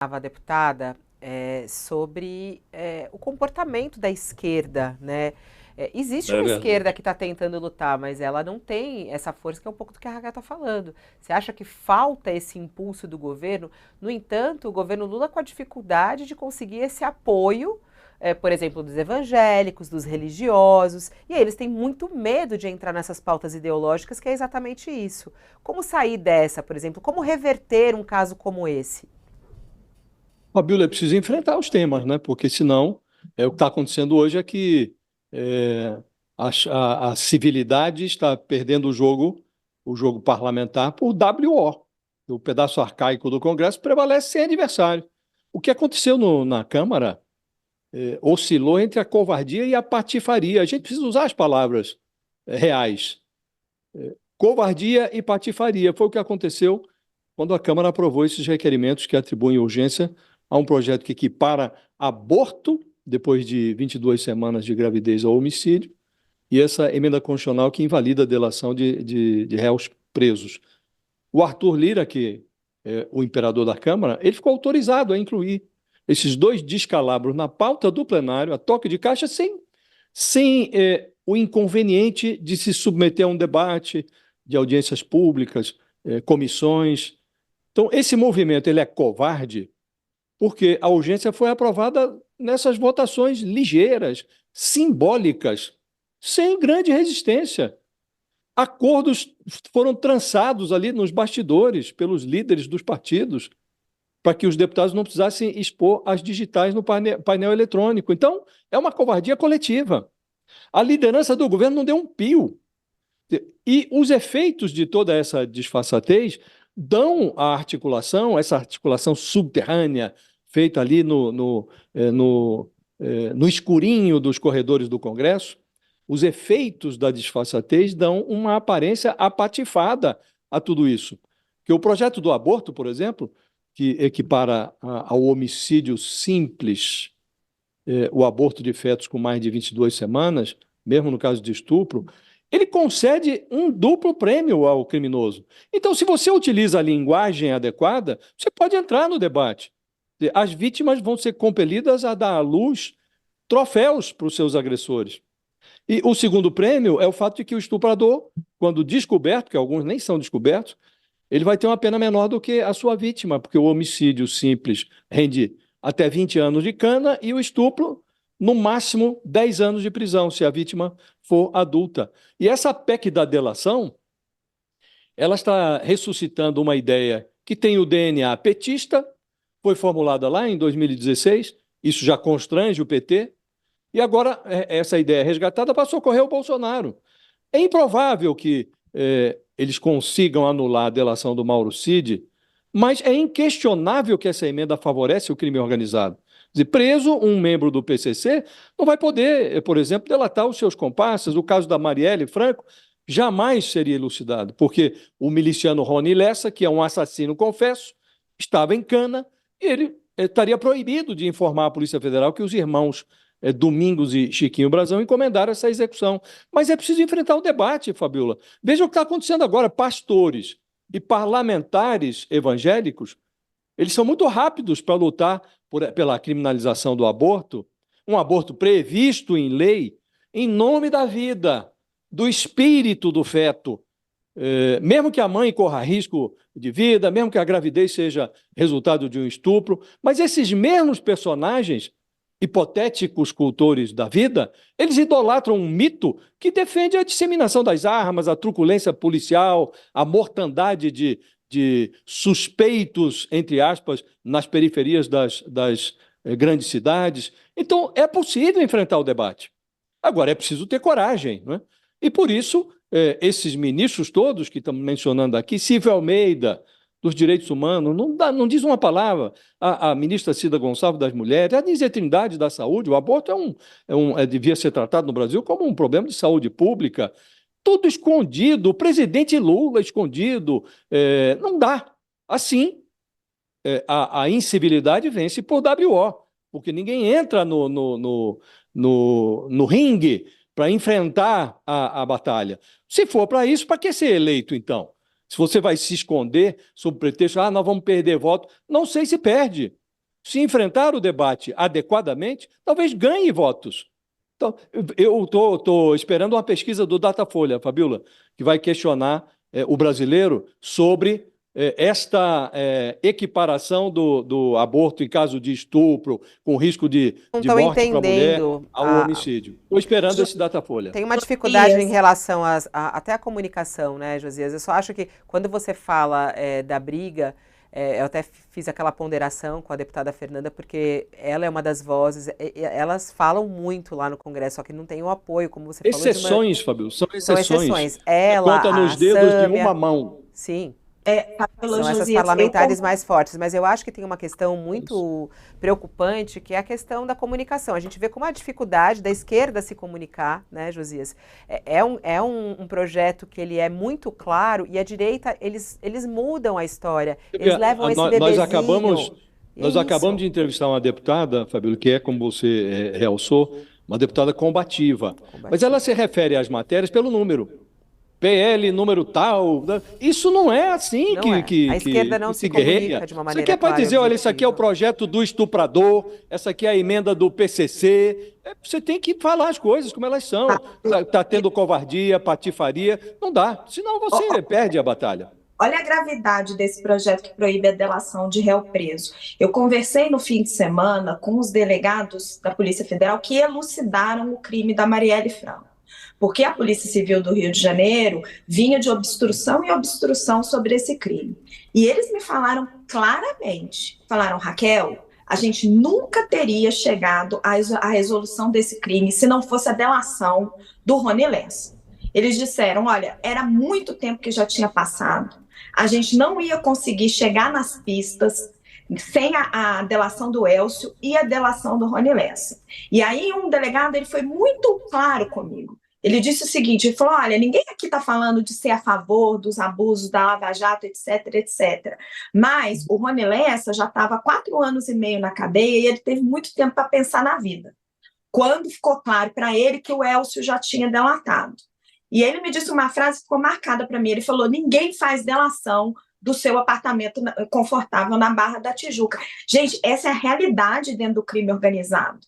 A deputada sobre o comportamento da esquerda, né? Existe É uma esquerda verdade. que está tentando lutar, mas ela não tem essa força, que é um pouco do que a Raga está falando. Você acha que falta esse impulso do governo? No entanto, o governo Lula com a dificuldade de conseguir esse apoio, por exemplo, dos evangélicos, dos religiosos, e aí eles têm muito medo de entrar nessas pautas ideológicas, que é exatamente isso. Como sair dessa, por exemplo? Como reverter um caso como esse? Fabíola, é preciso enfrentar os temas, né? Porque senão, o que está acontecendo hoje é que é, a civilidade está perdendo o jogo parlamentar por WO. O pedaço arcaico do Congresso prevalece sem adversário. O que aconteceu na Câmara oscilou entre a covardia e a patifaria. A gente precisa usar as palavras reais. Covardia e patifaria foi o que aconteceu quando a Câmara aprovou esses requerimentos que atribuem urgência a um projeto que equipara aborto, depois de 22 semanas de gravidez, ao homicídio, e essa emenda constitucional que invalida a delação de réus presos. O Arthur Lira, que é o imperador da Câmara, ele ficou autorizado a incluir esses dois descalabros na pauta do plenário, a toque de caixa, sem o inconveniente de se submeter a um debate, de audiências públicas, comissões. Então, esse movimento ele é covarde porque a urgência foi aprovada nessas votações ligeiras, simbólicas, sem grande resistência. Acordos foram trançados ali nos bastidores pelos líderes dos partidos para que os deputados não precisassem expor as digitais no painel eletrônico. Então, é uma covardia coletiva. A liderança do governo não deu um pio. E os efeitos de toda essa disfarçatez dão à articulação, essa articulação subterrânea, feita ali no escurinho dos corredores do Congresso, os efeitos da disfarçatez dão uma aparência apatifada a tudo isso. Que o projeto do aborto, por exemplo, que equipara ao homicídio simples o aborto de fetos com mais de 22 semanas, mesmo no caso de estupro, ele concede um duplo prêmio ao criminoso. Então, se você utiliza a linguagem adequada, você pode entrar no debate. As vítimas vão ser compelidas a dar à luz troféus para os seus agressores. E o segundo prêmio é o fato de que o estuprador, quando descoberto, que alguns nem são descobertos, ele vai ter uma pena menor do que a sua vítima, porque o homicídio simples rende até 20 anos de cana e o estupro, no máximo, 10 anos de prisão, se a vítima for adulta. E essa PEC da delação, ela está ressuscitando uma ideia que tem o DNA petista, foi formulada lá em 2016, isso já constrange o PT, e agora essa ideia resgatada para socorrer o Bolsonaro. É improvável que eles consigam anular a delação do Mauro Cid, mas é inquestionável que essa emenda favorece o crime organizado. Quer dizer, preso um membro do PCC não vai poder, por exemplo, delatar os seus comparsas. O caso da Marielle Franco jamais seria elucidado, porque o miliciano Rony Lessa, que é um assassino confesso, estava em cana e ele estaria proibido de informar à Polícia Federal que os irmãos Domingos e Chiquinho Brazão encomendaram essa execução. Mas é preciso enfrentar o debate, Fabiola. Veja o que está acontecendo agora. Pastores e parlamentares evangélicos, eles são muito rápidos para lutar pela criminalização do aborto, um aborto previsto em lei, em nome da vida, do espírito do feto. Mesmo que a mãe corra risco de vida, mesmo que a gravidez seja resultado de um estupro, mas esses mesmos personagens hipotéticos cultores da vida, eles idolatram um mito que defende a disseminação das armas, a truculência policial, a mortandade de suspeitos, entre aspas, nas periferias das grandes cidades. Então, é possível enfrentar o debate. Agora, é preciso ter coragem, não é? E por isso, esses ministros todos que estamos mencionando aqui, Silvio Almeida, dos direitos humanos, não diz uma palavra. A ministra Cida Gonçalves das Mulheres, a Nízia Trindade da Saúde, o aborto devia ser tratado no Brasil como um problema de saúde pública. Tudo escondido, o presidente Lula escondido. Não dá. Assim, a incivilidade vence por WO, porque ninguém entra no ringue para enfrentar a batalha. Se for para isso, para que ser eleito, então? Se você vai se esconder sob pretexto, nós vamos perder voto, não sei se perde, se enfrentar o debate adequadamente, talvez ganhe votos. Então, eu estou esperando uma pesquisa do Datafolha, Fabiola, que vai questionar o brasileiro sobre esta equiparação do aborto em caso de estupro, com risco de Não estão morte para a mulher, entendendo ao homicídio. Estou esperando esse Datafolha. Tem uma dificuldade em relação até à comunicação, né, Josias? Eu só acho que quando você fala da briga, eu até fiz aquela ponderação com a deputada Fernanda, porque ela é uma das vozes, elas falam muito lá no Congresso, só que não tem o apoio, como você falou. Exceções, Fabio, são São exceções. exceções. Ela, Conta nos a dedos de Sâmia, uma mão. sim. Fabiola, São essas Josias, parlamentares mais fortes, mas eu acho que tem uma questão muito preocupante, que é a questão da comunicação. A gente vê como a dificuldade da esquerda se comunicar, né, Josias? É um projeto que ele é muito claro e a direita, eles mudam a história. Eles levam esse bebezinho. Nós acabamos de entrevistar uma deputada, Fabiola, que é, como você realçou, uma deputada combativa. Mas ela se refere às matérias pelo número. PL número tal. Isso não é assim a esquerda não se comunica de uma maneira Isso aqui é para dizer, olha, isso aqui é o projeto do estuprador, essa aqui é a emenda do PCC. Você tem que falar as coisas como elas são. Está tendo covardia, patifaria. Não dá. Senão você perde a batalha. Olha a gravidade desse projeto que proíbe a delação de réu preso. Eu conversei no fim de semana com os delegados da Polícia Federal que elucidaram o crime da Marielle Franco. Porque a Polícia Civil do Rio de Janeiro vinha de obstrução e obstrução sobre esse crime. E eles me falaram claramente, Raquel, a gente nunca teria chegado à resolução desse crime se não fosse a delação do Rony Lessa. Eles disseram, olha, era muito tempo que já tinha passado, a gente não ia conseguir chegar nas pistas sem a delação do Élcio e a delação do Rony Lessa. E aí um delegado ele foi muito claro comigo. Ele disse o seguinte, ele falou, olha, ninguém aqui está falando de ser a favor dos abusos da Lava Jato, etc, etc. Mas o Rony Lessa já estava há 4 anos e meio na cadeia e ele teve muito tempo para pensar na vida. Quando ficou claro para ele que o Élcio já tinha delatado. E ele me disse uma frase que ficou marcada para mim, ele falou, ninguém faz delação do seu apartamento confortável na Barra da Tijuca. Gente, essa é a realidade dentro do crime organizado.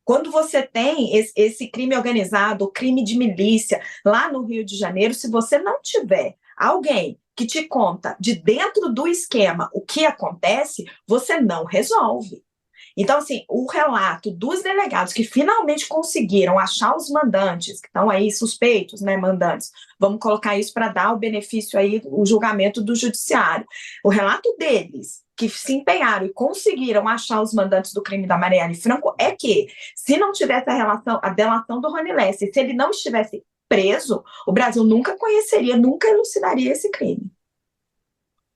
Quando você tem esse crime organizado, o crime de milícia, lá no Rio de Janeiro, se você não tiver alguém que te conta de dentro do esquema o que acontece, você não resolve. Então, assim, o relato dos delegados que finalmente conseguiram achar os mandantes, que estão aí suspeitos, né, mandantes, vamos colocar isso para dar o benefício aí, o julgamento do judiciário. O relato deles, que se empenharam e conseguiram achar os mandantes do crime da Marielle Franco, é que, se não tivesse a delação do Rony Lessa, e se ele não estivesse preso, o Brasil nunca conheceria, nunca elucidaria esse crime.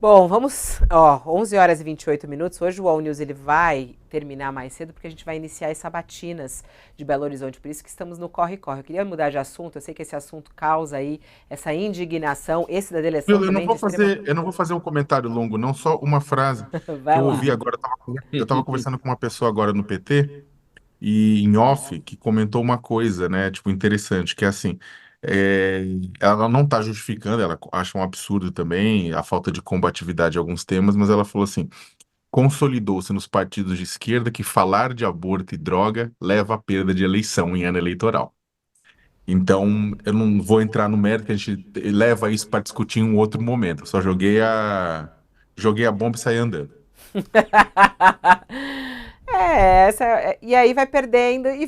Bom, vamos, 11 horas e 28 minutos. Hoje o All News ele vai terminar mais cedo porque a gente vai iniciar as sabatinas de Belo Horizonte, por isso que estamos no corre-corre. Eu queria mudar de assunto, eu sei que esse assunto causa aí essa indignação, esse da deleção Eu não vou fazer um comentário longo, não, só uma frase que eu ouvi agora. Eu estava conversando com uma pessoa agora no PT, e em off, que comentou uma coisa, né, tipo, interessante, que é assim, ela não está justificando, ela acha um absurdo também a falta de combatividade em alguns temas, mas ela falou assim, consolidou-se nos partidos de esquerda que falar de aborto e droga leva à perda de eleição em ano eleitoral. Então, eu não vou entrar no mérito, que a gente leva isso para discutir em um outro momento. Eu só joguei a bomba e saí andando. E aí vai perdendo, e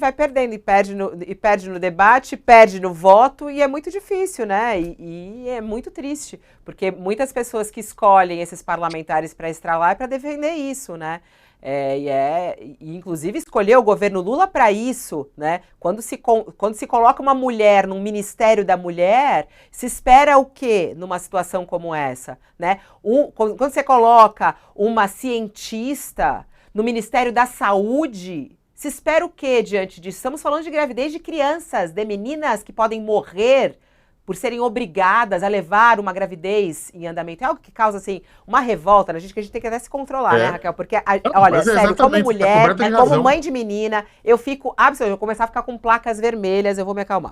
perde no debate, perde no voto, e é muito difícil, né? E é muito triste, porque muitas pessoas que escolhem esses parlamentares para estar lá é para defender isso, né? E inclusive escolher o governo Lula para isso, né? Quando se coloca uma mulher num Ministério da Mulher, se espera o quê numa situação como essa, né? Quando você coloca uma cientista no Ministério da Saúde, se espera o quê diante disso? Estamos falando de gravidez de crianças, de meninas que podem morrer por serem obrigadas a levar uma gravidez em andamento. É algo que causa, assim, uma revolta na gente, que a gente tem que até se controlar, né, Raquel? Porque, olha, sério, como mulher, como mãe de menina, eu fico absolutamente, eu vou começar a ficar com placas vermelhas, eu vou me acalmar.